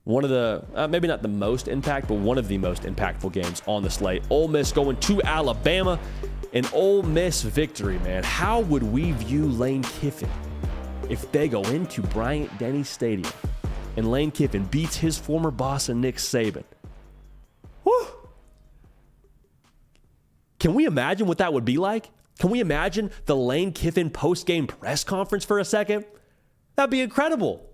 one of the, maybe not the most impact, but one of the most impactful games on the slate. Ole Miss going to Alabama. An Ole Miss victory, man. How would we view Lane Kiffin if they go into Bryant-Denny Stadium and Lane Kiffin beats his former boss and Nick Saban? Whew. Can we imagine what that would be like? Can we imagine the Lane Kiffin post-game press conference for a second? That'd be incredible.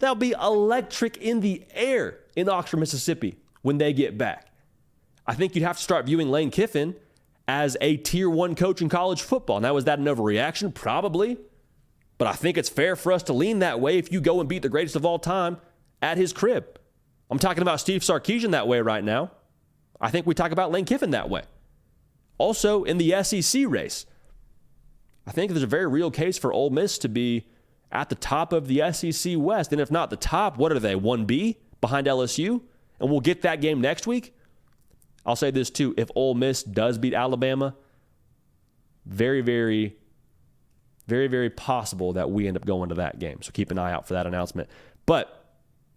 That'll be electric in the air in Oxford, Mississippi when they get back. I think you'd have to start viewing Lane Kiffin as a tier 1 coach in college football. Now, is that an overreaction? Probably. But I think it's fair for us to lean that way if you go and beat the greatest of all time at his crib. I'm talking about Steve Sarkisian that way right now. I think we talk about Lane Kiffin that way. Also, in the SEC race, I think there's a very real case for Ole Miss to be at the top of the SEC West. And if not the top, what are they, 1B behind LSU? And we'll get that game next week. I'll say this too. If Ole Miss does beat Alabama, very, very, very, very possible that we end up going to that game. So keep an eye out for that announcement. But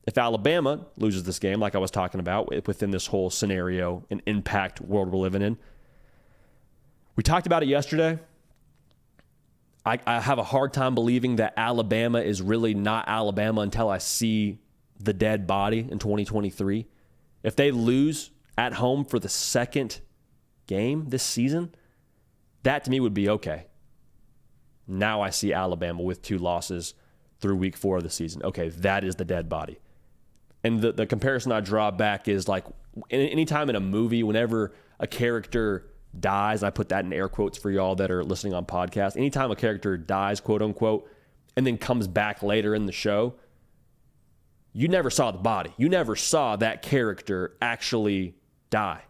if Alabama loses this game, like I was talking about within this whole scenario and impact world we're living in, we talked about it yesterday. I have a hard time believing that Alabama is really not Alabama until I see the dead body in 2023. If they lose at home for the second game this season, that to me would be okay. Now I see Alabama with 2 losses through week 4 of the season. Okay, that is the dead body. And the comparison I draw back is like anytime in a movie, whenever a character dies, I put that in air quotes for y'all that are listening on podcasts. Anytime a character dies, quote unquote, and then comes back later in the show, you never saw the body. You never saw that character actually die.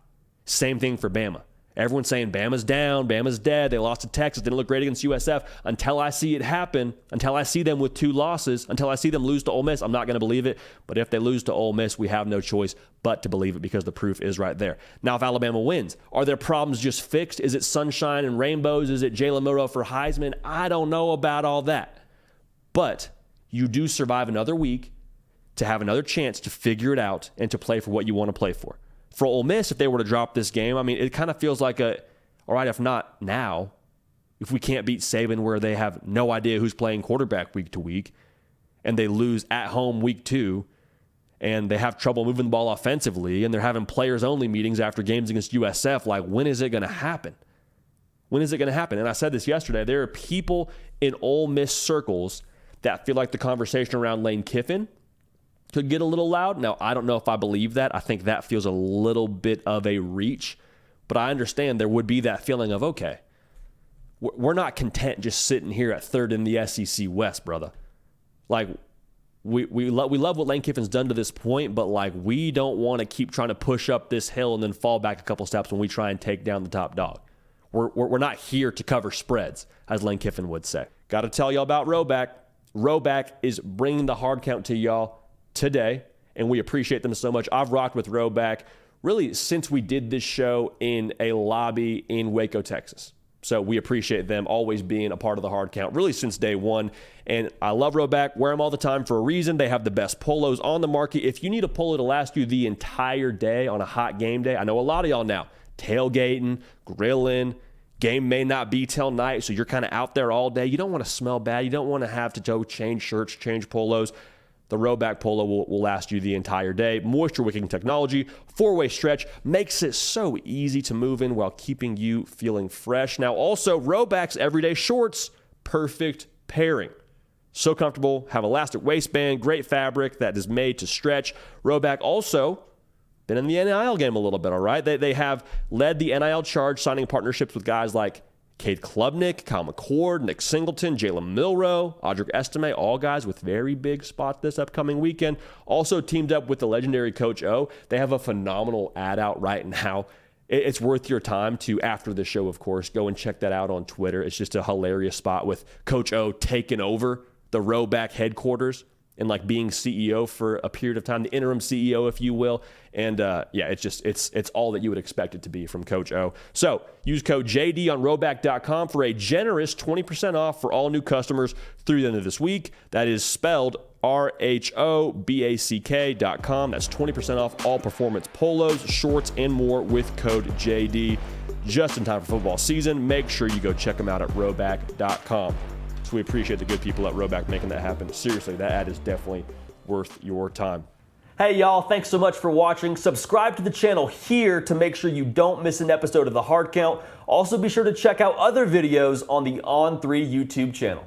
Same thing for Bama. Everyone's saying Bama's down, Bama's dead, they lost to Texas, didn't look great against USF. Until I see it happen, until I see them with 2 losses, until I see them lose to Ole Miss, I'm not going to believe it. But if they lose to Ole Miss, we have no choice but to believe it because the proof is right there. Now, if Alabama wins, are their problems just fixed? Is it sunshine and rainbows? Is it Jalen Milroe for Heisman? I don't know about all that. But you do survive another week to have another chance to figure it out and to play for what you want to play for. For Ole Miss, if they were to drop this game, I mean, it kind of feels like all right, if not now, if we can't beat Saban where they have no idea who's playing quarterback week to week, and they lose at home week 2, and they have trouble moving the ball offensively, and they're having players-only meetings after games against USF, like, when is it going to happen? When is it going to happen? And I said this yesterday, there are people in Ole Miss circles that feel like the conversation around Lane Kiffin could get a little loud. Now, I don't know if I believe that. I think that feels a little bit of a reach. But I understand there would be that feeling of, okay, we're not content just sitting here at 3rd in the SEC West, brother. Like, we love what Lane Kiffin's done to this point, but, like, we don't want to keep trying to push up this hill and then fall back a couple steps when we try and take down the top dog. We're not here to cover spreads, as Lane Kiffin would say. Got to tell y'all about Roback. Roback is bringing the hard count to y'all today, and we appreciate them so much. I've rocked with Roback really since we did this show in a lobby in Waco, Texas. So we appreciate them always being a part of the hard count, really since day one. And I love Roback, wear them all the time for a reason. They have the best polos on the market. If you need a polo to last you the entire day on a hot game day, I know a lot of y'all now, tailgating, grilling, game may not be till night, so you're kind of out there all day. You don't want to smell bad. You don't want to have to go change shirts, change polos. The Roback polo will last you the entire day. Moisture wicking technology, 4-way stretch, makes it so easy to move in while keeping you feeling fresh. Now also, Roback's everyday shorts, perfect pairing. So comfortable, have elastic waistband, great fabric that is made to stretch. Roback also been in the NIL game a little bit, all right? They have led the NIL charge, signing partnerships with guys like Cade Klubnik, Kyle McCord, Nick Singleton, Jalen Milroe, Audric Estime, all guys with very big spots this upcoming weekend. Also teamed up with the legendary Coach O. They have a phenomenal ad out right now. It's worth your time to, after the show, of course, go and check that out on Twitter. It's just a hilarious spot with Coach O taking over the Roback headquarters and like being CEO for a period of time, the interim CEO, if you will. And it's all that you would expect it to be from Coach O. So use code JD on Roback.com for a generous 20% off for all new customers through the end of this week. That is spelled RHOBACK.com. That's 20% off all performance polos, shorts, and more with code JD. Just in time for football season. Make sure you go check them out at Rhoback.com. So we appreciate the good people at Rhoback making that happen. Seriously, that ad is definitely worth your time. Hey y'all, thanks so much for watching. Subscribe to the channel here to make sure you don't miss an episode of The Hard Count. Also be sure to check out other videos on the On3 YouTube channel.